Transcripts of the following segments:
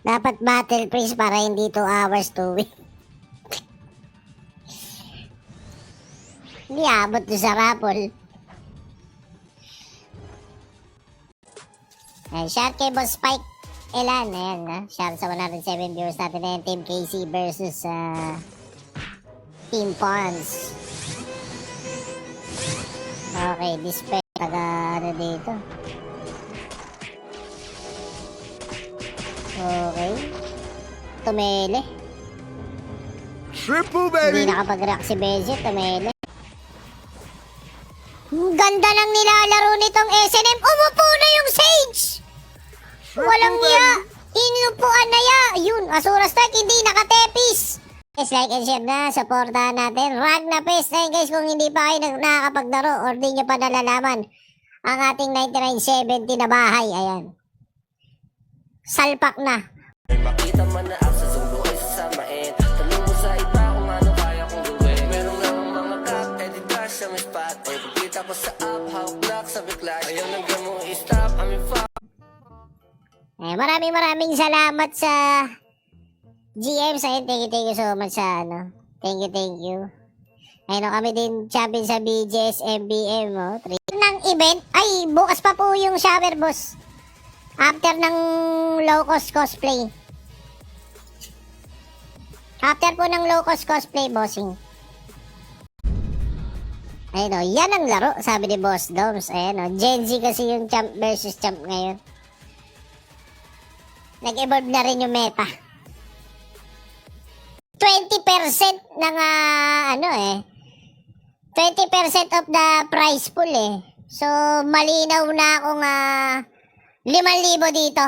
Dapat battle freeze para hindi 2 hours to win. Hindi abot doon sa raffle. Ayan, shout kay Boss Spike Elan. Ayan, ha? Shout sa 107 viewers natin. Ayan, Team KC versus Team Pons. Okay, display. Taga ano dito. Okay. Tumele. Triple baby! Hindi nakapag-react si Beje. Tumele. Ang ganda ng nilalaro nitong SNM. Umupo na yung Sage! Walang ya! Inupuan na ya! Yun, Asura Strike hindi nakatepis! Guys, like and share na. Supportahan natin. Rag na pes. Ayun guys, kung hindi pa kayo nakakapaglaro or di nyo pa nalalaman ang ating 9970 na bahay. Ayan. Salpak na. Makita man na ako sa sulo ay sasamain. Tanong mo sa iba kung ano kaya kong gawin. Meron lang ang mga kap, edit dash sa may spot. Ay pagkita ko sa up, hawak knock sa backlash. Ayaw nang gamo i-stop, I'm fuck. Maraming salamat sa GM sa thank you so much sa ano. Thank you. Ayun kami din champion sa BGS MBM oh. 3 ng event. Ay, bukas pa po yung shower boss. After ng low cost cosplay. After po ng low cost cosplay bossing. Ayun o, yan ang laro, sabi ni Boss Doms. Ayun o, Gen Z kasi yung champ versus champ ngayon. Nag-evolve na rin yung meta. 20% ng 20% of the prize pool eh. So, malinaw na akong 5,000 dito.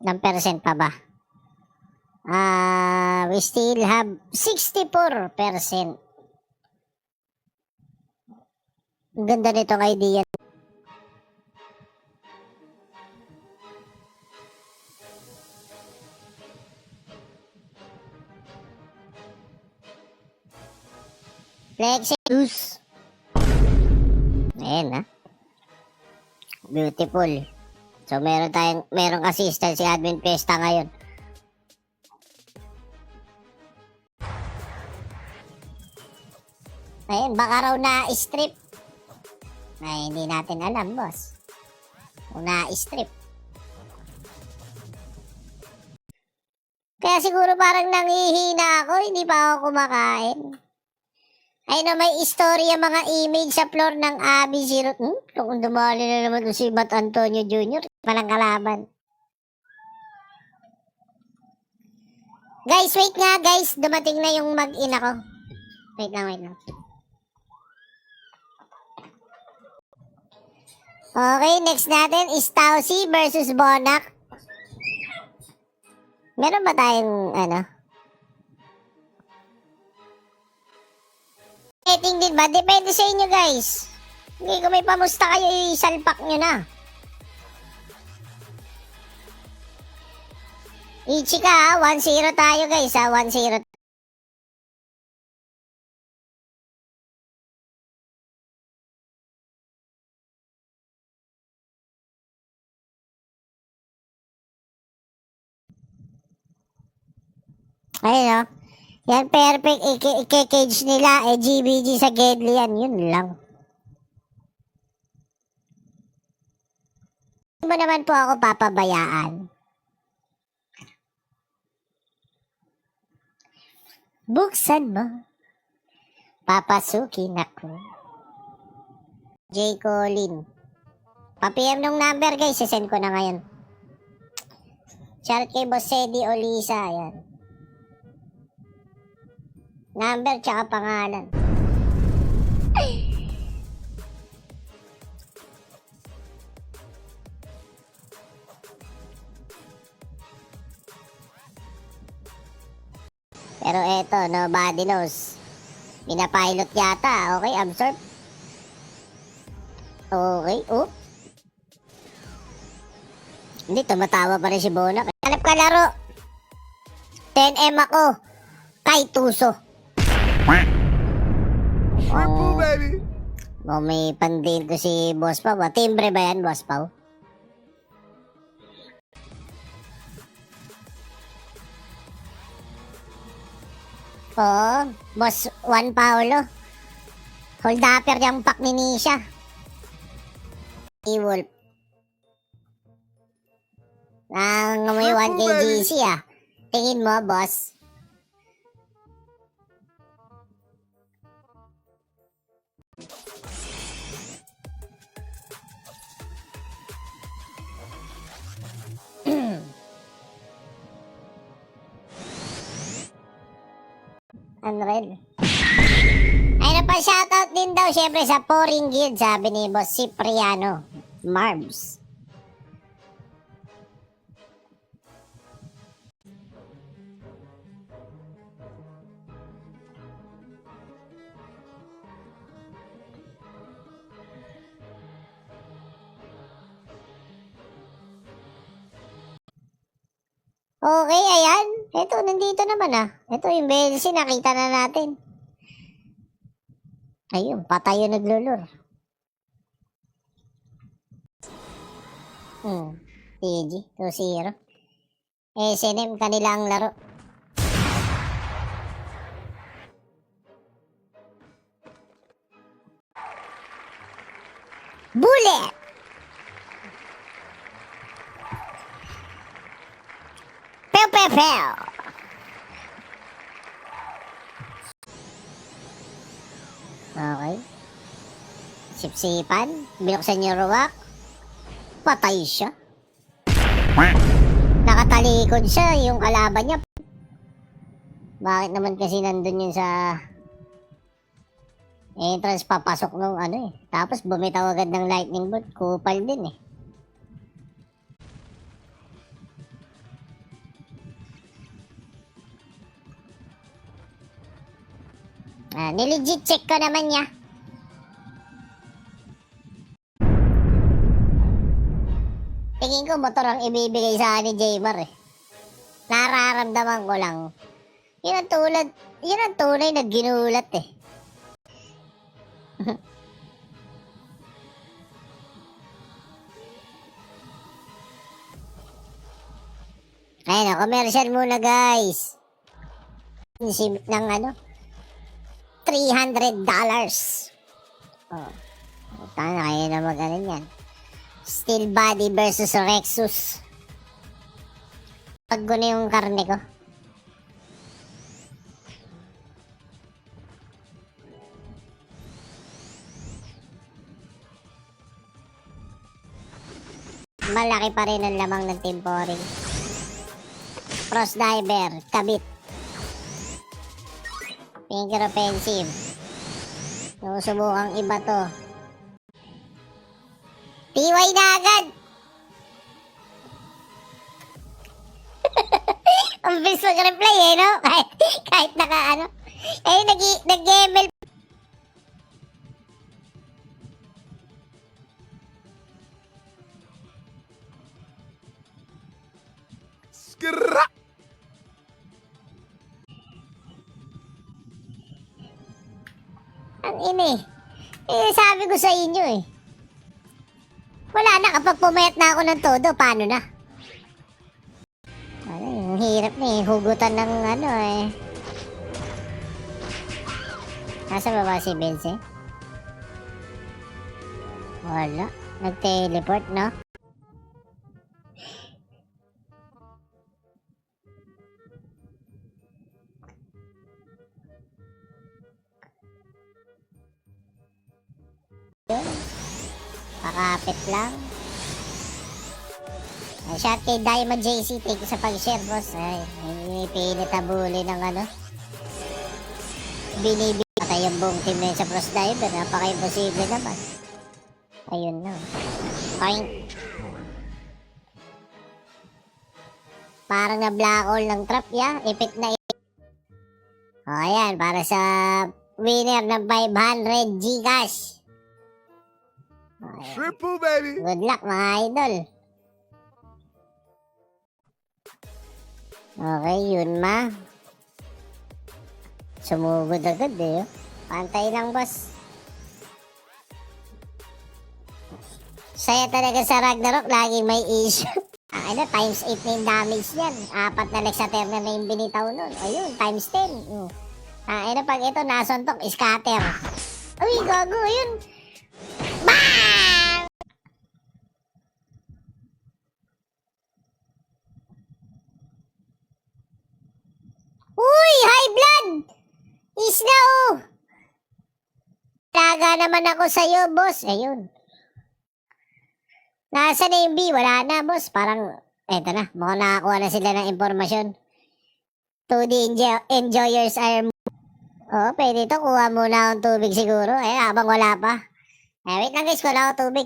Ng percent pa ba? We still have 64%. Ang ganda nitong idea. Flexus. Ayan ha. Beautiful. So, merong assistant si Admin Pesta ngayon. Ayun, baka raw na-strip. Ay, hindi natin alam, boss. Kung na-strip. Kaya siguro parang nangihina ako, hindi pa ako kumakain. Ayun na, may istorya mga image sa floor ng Abby Zero. Kung dumali na naman si Matt Antonio Jr. Palang kalaban. Guys, wait nga guys. Dumating na yung mag-ina ko. Wait lang. Okay, next natin is Tausi versus Bonak. Meron ba tayong Setting din ba? Depende sa inyo guys. Hindi kung may pamusta kayo, isalpak nyo na. Ichi ka 1-0 tayo guys 1-0. Ayun o. Yan perfect. I-cage nila. GBG sa Gedli yan. Yun lang. Hindi mo naman po ako papabayaan. Buksan mo. Papasukin ako. J. Colin. Pa-PM nung number guys. Sisend ko na ngayon. Shout kay Boss Eddie Olisa. Ayan. Number tsaka pangalan. Pero eto, nobody knows. Pinapilot yata. Okay, absorb. Okay, oh. Hindi, tumatawa pa rin si Bonak. Hanap ka laro. 10M ako. Kay Tuso. Purple, baby. Oh, may pandin ko si Boss Pao. Timbre ba yan, Boss Pao? Oo, Boss Juan Paulo. Hold upper yung pack ni Nisha. E-Wolf. Ang may 1 KGC ah. Tingin mo, boss. Unreal. Ay na pa shoutout din daw syempre sa Pouring Guild, sabi ni Boss Cipriano Marbs. Okay, ayan. Ito, nandito naman ah. Ito yung BLC, nakita na natin. Ayun, patay yung naglulur. TG, 2-0. SNM, kanilang laro. Bullet! Pew, pew, pew! Okay. Sipsipan. Binuksan niyo ruwak. Patay siya. Nakatalikod siya. Yung kalaban niya. Bakit naman kasi nandun yun sa entrance papasok nung ano eh. Tapos bumitaw agad ng lightning bolt. Kupal din eh. Nilegit check ko naman niya. Tingin ko motor ang ibibigay sa akin ni Jaymar eh. Nararamdaman ko lang. Yun ang tunay na ginulat eh. Ayun, commercial muna guys. Ng ano? $300. Oh. Tana, kaya na mag-ano yan. Steel Body versus Rexus. Pag na yung karne ko. Malaki pa rin ang lamang ng Temporing. Cross Diver, kabit. Finger offensive. Susubukang iba to. TY na agad! Ang bilis mag-reply eh, no? Kahit naka ano. Eh, nag-ML. Skra! Ang ini. Sabi ko sa inyo eh. Wala na, kapag pumayat na ako ng todo, paano na? Ano, yung hirap na eh. Hugutan ng ano eh. Nasa baba si Benze? Wala. Nag-teleport, no? Pakapit lang. Shot kay Diamond JC. Thank you sa pag-share, boss. Ay, pinitabuli ng ano. Binibig. Patay yung buong team na yun sa Cross Diver. Napaka-imposible naman. Ayun na. Point. Parang na black hole ng trap, ya. Ipit na ipit. O, ayan, para sa winner ng 500 Gcash. Okay. Triple, baby. Good luck, mga idol. Okay, yun ma. Sumugod agad eh. Pantay lang, boss. Saya talaga sa Ragnarok, laging may issue. Ano, times 8 na yung damage yan. 4 na Lexaterna na yung binitaw nun. Ayun, times 10. Ano, pag ito nasuntok, scatter. Uy, gago, yun. Bang! Uy, high blood! Isna, oh! Laga naman ako sa'yo, boss. Ayun. Nasa na yung B? Wala na, boss. Parang, eto na. Mukhang nakakuha na sila ng impormasyon. 2D enjoyers are... Oo, pwede ito. Kuha muna akong tubig siguro. Habang wala pa. Wait lang guys. Kuha ako tubig.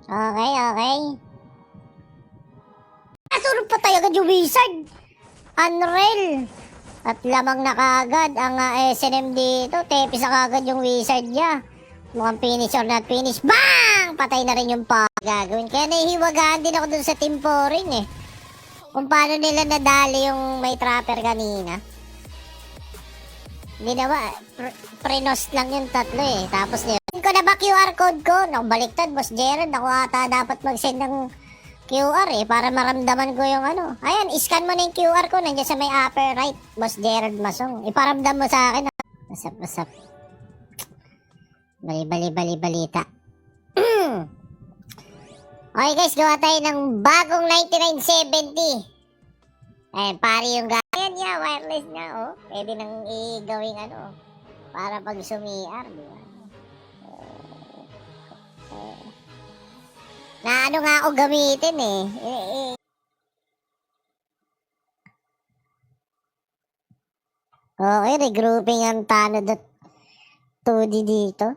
Okay. Nasurog pa tayo agad yung wizard. Unreal. At lamang na kagad ang SNM dito. Tepis na kagad yung wizard niya. Mukhang finish or not finish. Bang! Patay na rin yung gagawin. Kaya nahihiwagaan din ako dun sa Team Foreign eh. Kung paano nila nadali yung may trapper kanina. Hindi naman. Prenost lang yung tatlo eh. Tapos niya. Ko na ba QR code ko? Naku, baliktad, Boss Gerald. Ako ata dapat mag-send ng QR eh, para maramdaman ko yung ano. Ayan, scan mo na yung QR ko, nandiyan sa may upper right, Boss Gerald Masong. Iparamdam mo sa akin. Masap. Balita. Okay guys, gawa tayo ng bagong 9970. Ayan, pari yung Ayan niya, wireless niya, oh. Pwede nang i-gawing ano, para pag sumi-R, di ba? Na ano nga ako gamitin eh. Okay, regrouping ang Tano.2D dito.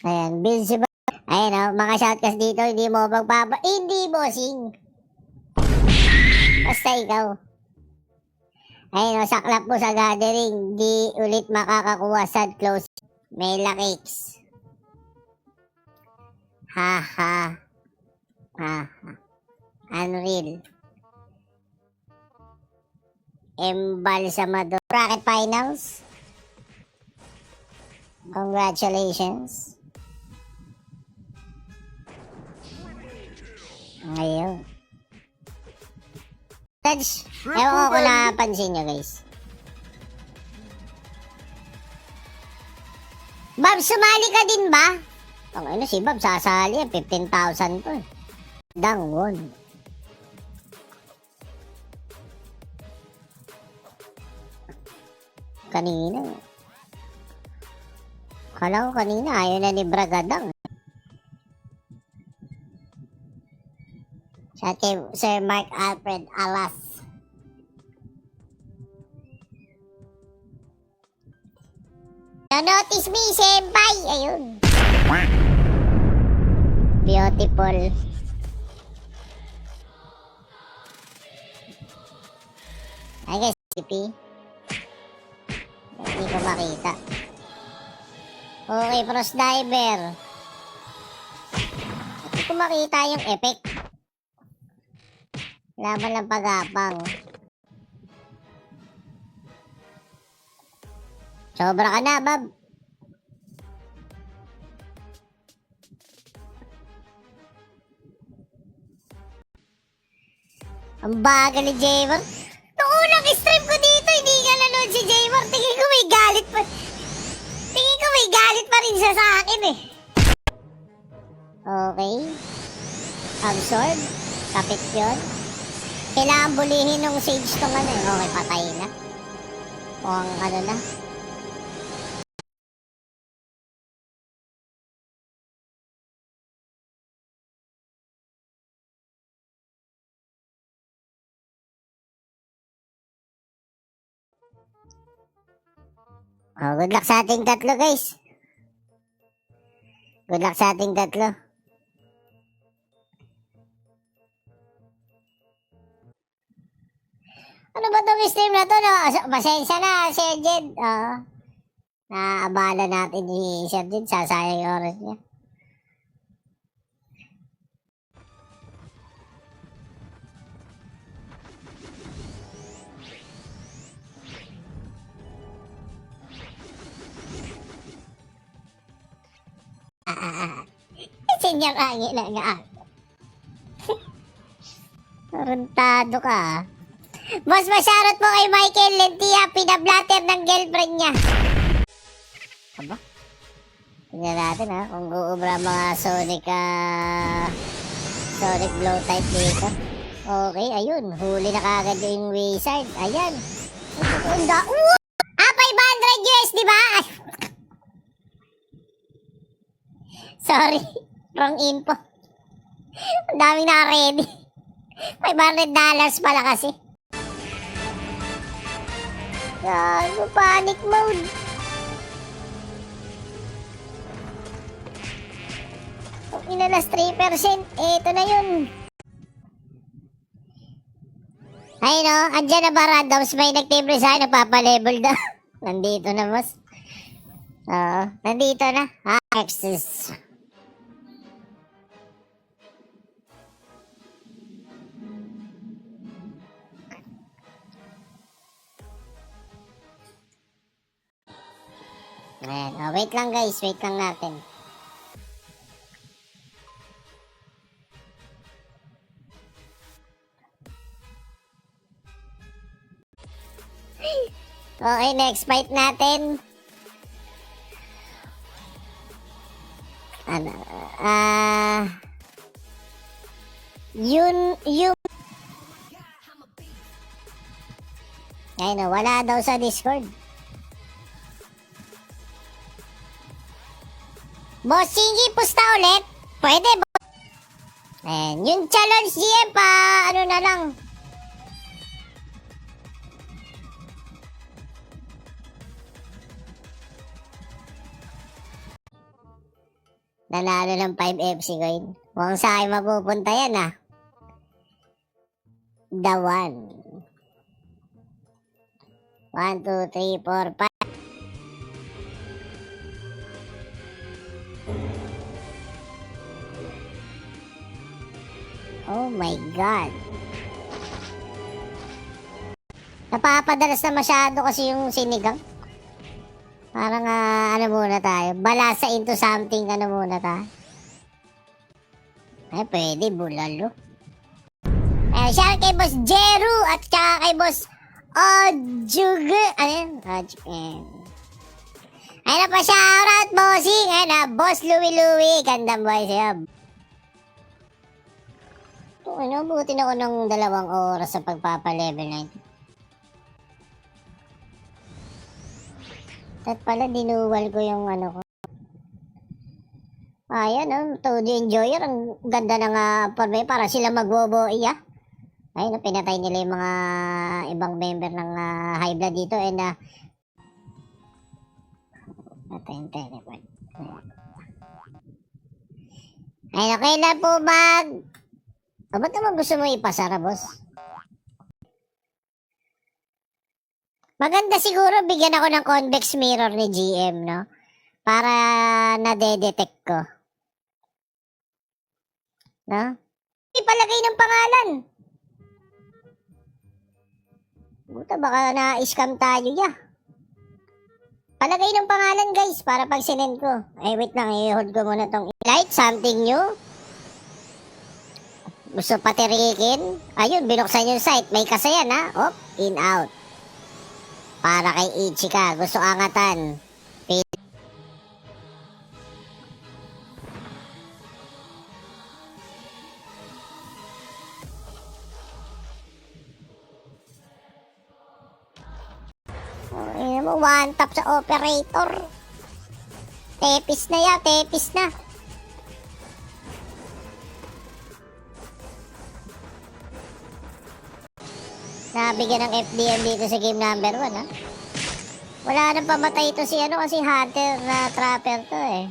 Ayan, build si ba? Ayan mga shoutcast dito, hindi mo magpapa... Hindi, bossing. Basta ikaw. Ayan saklap mo sa gathering, di ulit makakakuha sad close. Mela cakes. Ha. Unreal. Embalsamador. Bracket finals. Congratulations. Ayun. Ewan ko kung napansin nyo guys. Bob, sumali ka din ba? Ang si Bob sasali yan, 15,000 to eh. Dangwon. Kanina. Kala ko kanina, ayaw na ni Bragadang. Sa kay Sir Mark Alfred Alas. Notice me, senpai! Ayun. Beautiful. Ay guys, CP. Hindi ko makita. Okay, Frost Diver. Hindi ko makita yung effect. Laban ng pagapang. Sobra ka na, Bob. Ang bagal ni Jaywar. Noong unang stream ko dito, hindi ka nanood si Jaywar. Tingin ko may galit pa. Tingin ko may galit pa rin siya sa akin eh. Okay. Absorb. Kapit yun. Kailangan bulihin ng sage tong ano eh. Okay, patay na. O ang ano na. Oh, good luck sa ating tatlo, guys. Good luck sa ating tatlo. Ano ba itong stream na to, no? Pasensya na, Sir Jed. Naabala natin ni Sir Jed. Sasayang yung oras niya. Senior Angi na nga. Tarantado ka, ah. Boss, masyarot mo kay Michael Lentia, pinablatter ng girlfriend niya. Aba? Tingnan natin, ha, kung uubra mga Sonic blow type dito. Okay, ayun. Huli na kagad yung wizard. Ayan. Unda. 500 US, di ba? Sorry. Wrong info. Ang daming naka-ready. $500 pala kasi. Gago, panic mode. Kung inalas 3%, eto na yun. Ay no, andyan na ba randoms? May nagtimbre sa akin, nagpapalevel daw. Nandito na, boss. Oo, nandito na. Access. Ayan. Oh, wait lang guys, wait lang natin. Okay, next fight natin. Ano? Yun. Ayun, wala daw sa Discord. Boss Shingy, pusta ulit? Pwede, boss. Ayan, yung challenge GM pa, ano na lang. Nanalo ng 5 FC coin. Mukhang sa akin mapupunta yan, ah. The one. 1, 2, 3, 4, 5. Oh my God. Napapadalas na masyado kasi yung sinigang. Parang ano muna tayo. Balasa into something, ano muna tayo. Ay, pwede, bulalo. Shout kay Boss Jeru at saka kay Boss Ojug. Ano yun? Ayun na pa, shoutout, bossing. Ayun na, Boss Louie. Gandang boy sa'yo. Ano, buti na ako ng 2 oras sa pagpapa-level 9. At pala, dinuwal ko yung ano ko. Ayan, Todo Enjoyer. Ang ganda ng forme para sila magboboy, ah. Ayun, pinatay nila yung mga ibang member ng high blood dito. And, natin, teleport. Ayun, okay na po, ba't naman gusto mo ipasara, boss? Maganda siguro bigyan ako ng convex mirror ni GM, no? Para nade-detect ko. No? Ipalagay ng pangalan. Buta, baka na-scam tayo, ya. Palagay ng pangalan, guys, para pag sinend ko. Wait lang, i-hold ko muna tong light, something new. Gusto patirikin? Ayun, binuksan yung site. May kasayan, ha? In, out. Para kay Ichika. Gusto angatan. Ayun mo, one tap sa operator. Tepis na yan, tepis na. Nabigyan ng FDM dito sa game number 1, ha? Wala nang pamatay ito si ano kasi hunter na trapper to eh.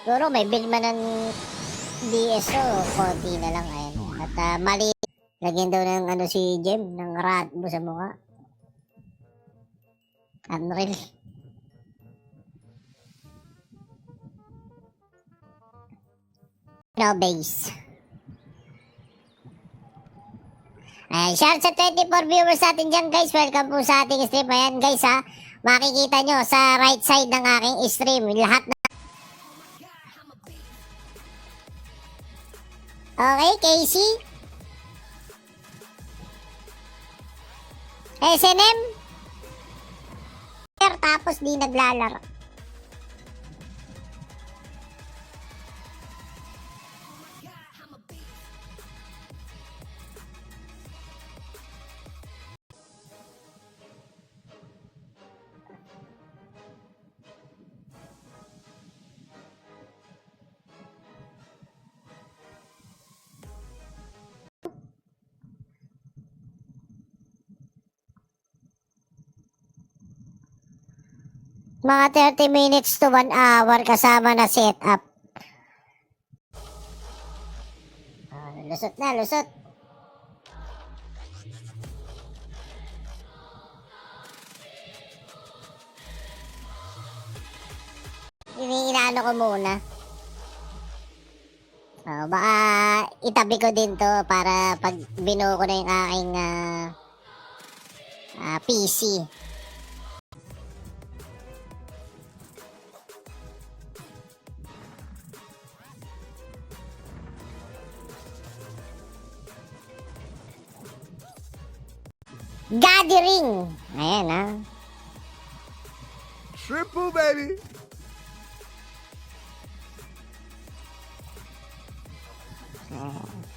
Siguro may bilma ng DSO, konti na lang ayan. At mali, lagyan daw ng ano si Jem, ng rat mo sa mukha. Unreal. No base. Ay, shout sa 24 viewers natin dyan guys. Welcome po sa ating stream. Ayan guys ha. Makikita nyo sa right side ng aking stream. Lahat na. Okay, Casey. SNM. Tapos di naglalaro. Mga 30 minutes to 1 hour kasama na setup. Lusot na, lusot. Inaano ko muna. Baka itabi ko din to para pag binuo ko na yung aking PC. Gathering. Ayan ha. Triple, baby.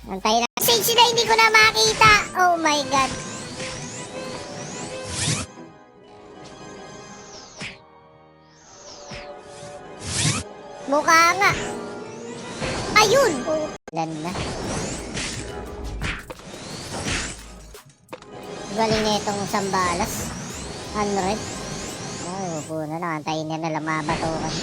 Antay na. Message na hindi ko na makita. Oh my God. Mukha nga. Ayun. Lan na. Galing na itong sambalas. Unread. Ay, upo na lang. Antayin niya na lang mabatukan.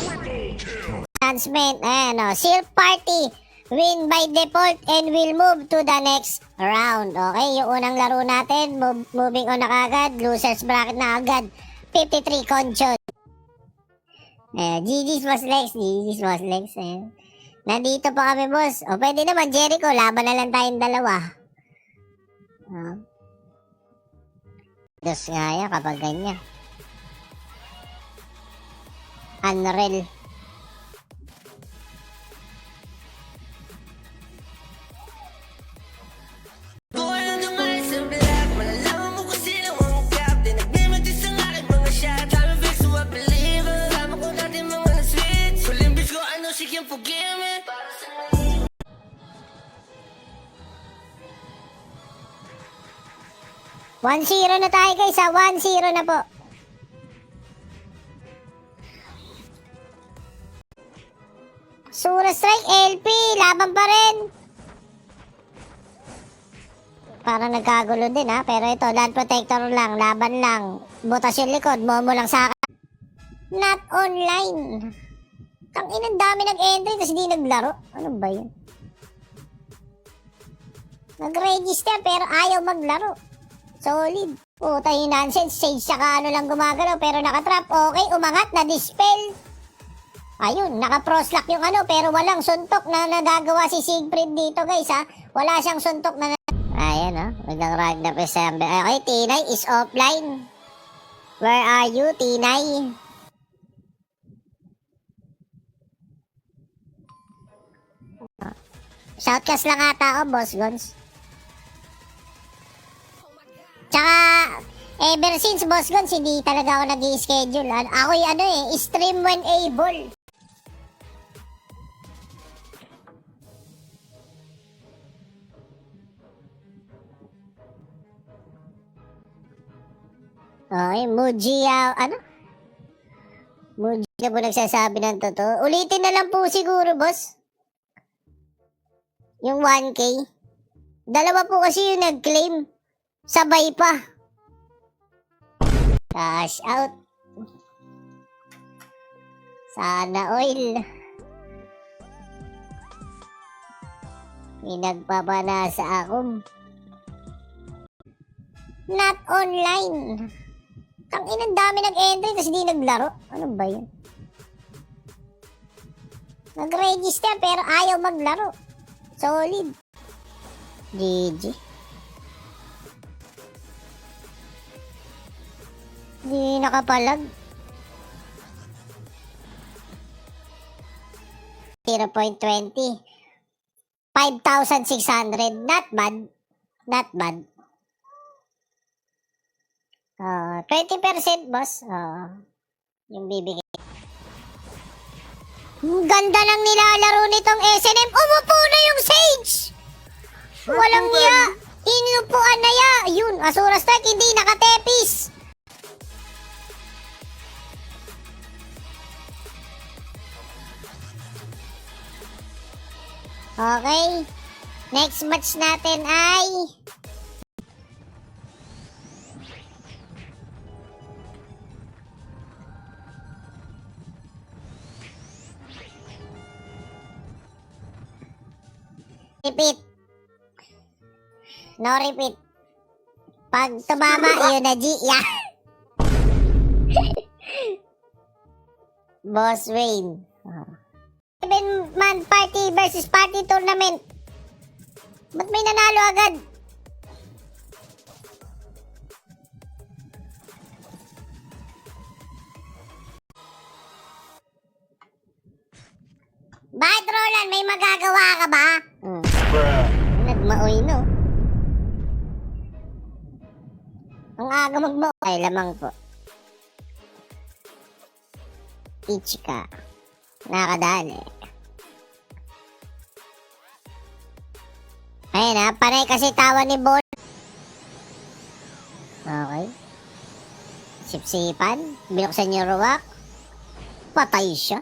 Announcement. Ayan o. Silk Party. Win by default and will move to the next round. Okay, yung unang laro natin. Moving on na kagad. Losers bracket na agad. 53 conchon. GG's Boss Lex. GG's Boss Lex. Nandito pa kami, boss. O, pwede naman, Jericho. Laban na lang tayong dalawa. Dos nga yan kapag ganyan. Unreal. Buwan ng mais ang black, malalaman mo kung sino ang captain. Nagmimitis ang aking mga shot, sabi fix to a believer. Sama ko natin mga na-switch, huling bitch ko ano she can forgive me. Para sa mga 1-0 na tayo guys ha. 1-0 na po. Sura strike, LP. Laban pa rin. Parang nagkagulo din ha. Pero ito, land protector lang. Laban lang. Butas yung likod. Momo lang sa akin. Not online. Tanginang dami nag-entry tapos hindi naglaro. Ano ba yun? Nag-register pero ayaw maglaro. Solid. Puta yung nonsense. Sage saka ano lang gumagalaw pero nakatrap. Okay, umangat na dispel. Ayun, naka-proslock yung ano pero walang suntok na nagagawa si Siegfried dito guys ha. Wala siyang suntok na ayan ha. Magandang Ragnar December. Okay, Tinay is offline. Where are you, Tinay? Shoutcast lang ata ako, Boss Gons. Tsaka, ever since Boss Gons, hindi talaga ako nag-i-schedule. Ako'y stream when able. Okay, Muji, Muji na po nagsasabi ng totoo. Ulitin na lang po siguro, boss. Yung 1K. Dalawa po kasi yung nag-claim. Sabay pa. Cash out. Sana oil. Pinagpapanasa ako. Not online. Tangina, ang dami nag-entry tapos di naglaro. Ano ba yun? Nag-register pero ayaw maglaro. Solid. GG. Di nakapalag. 0.20. 5,600. Not bad. Not bad. 20% boss. Yung bibigay. Ang ganda ng nilalaro nitong SNM. Umupo na yung Sage! Walang ya. Inupuan na ya. Yun, Asura Strike hindi nakatepis. Okay. Next match natin ay repeat. No repeat. Pag tumama, yun na G. Yeah. Boss Wayne. 7-man party versus party tournament. Ba't may nanalo agad? Bakit, Roland? May magagawa ka ba? Nagmaoy, no? Ang aga magmaoy. Ay, lamang po. Ichika. Nakadali. Ayun ha, panay kasi tawa ni Bon. Okay. Sipsipan. Binuksan yung ruwak. Patay siya.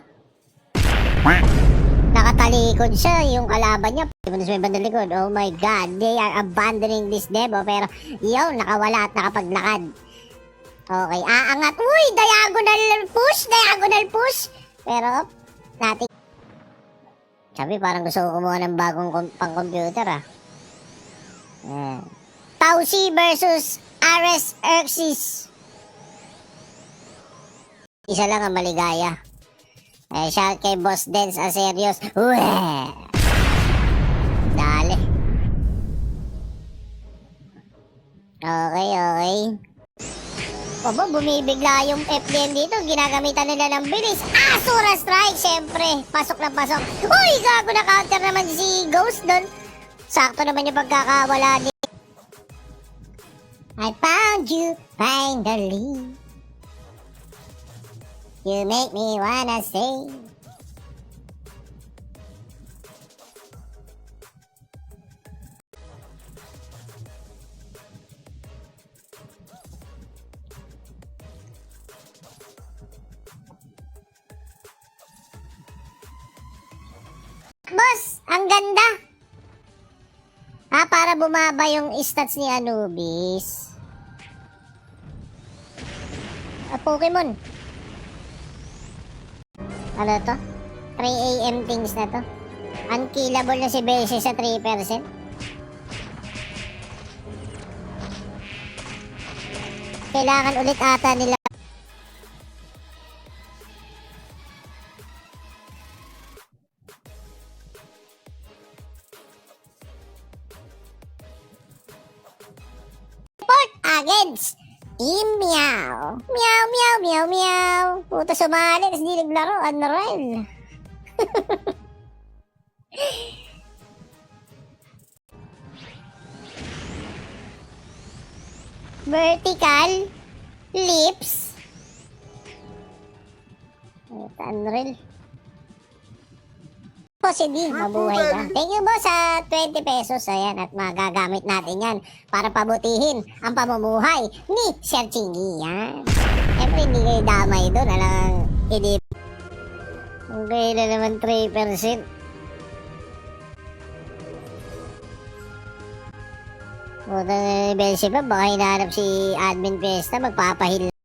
Nakatalikod siya, yung kalaban niya. Pumunta sa may bandang likod. Oh my God, they are abandoning this demo. Pero, yun, nakawala at nakapaglakad. Okay, aangat. Uy, diagonal push, diagonal push. Pero, natin. Sabi, parang gusto ko kumuha ng bagong pang-computer, ah. Tausi versus Ares Xerxes. Isa lang ang maligaya. Shout kay Boss Dance Aserios. Uwe! Dali. Okay. Obo, bumibigla yung FDM dito. Ginagamitan nila ng bilis. Asura Strike, syempre. Pasok na pasok. Uy, gago na counter naman si Ghost doon. Sakto naman yung pagkakawala ni... I found you finally. You make me wanna stay. Boss, ang ganda. Para bumaba yung stats ni Anubis. Pokemon. Ano to? 3 AM things na to. Unkillable na si Bessie sa 3%. Kailangan ulit ata nila. Report against Team Meow. Meow, meow, meow, meow. Puta sumali, tapos di naglaro. Unreal. Vertical. Lips. Unreal. Positive, mabuhay ka. Thank you boss sa 20 pesos. Ayan, at magagamit natin yan para pabutihin ang pamumuhay ni Sir Chingy. Yan. Siyempre, hindi kayo damay doon. Alang, hindi. Okay na naman 3%. Puta na ni Belzebub, baka hinahanap si Admin Fiesta, magpapahil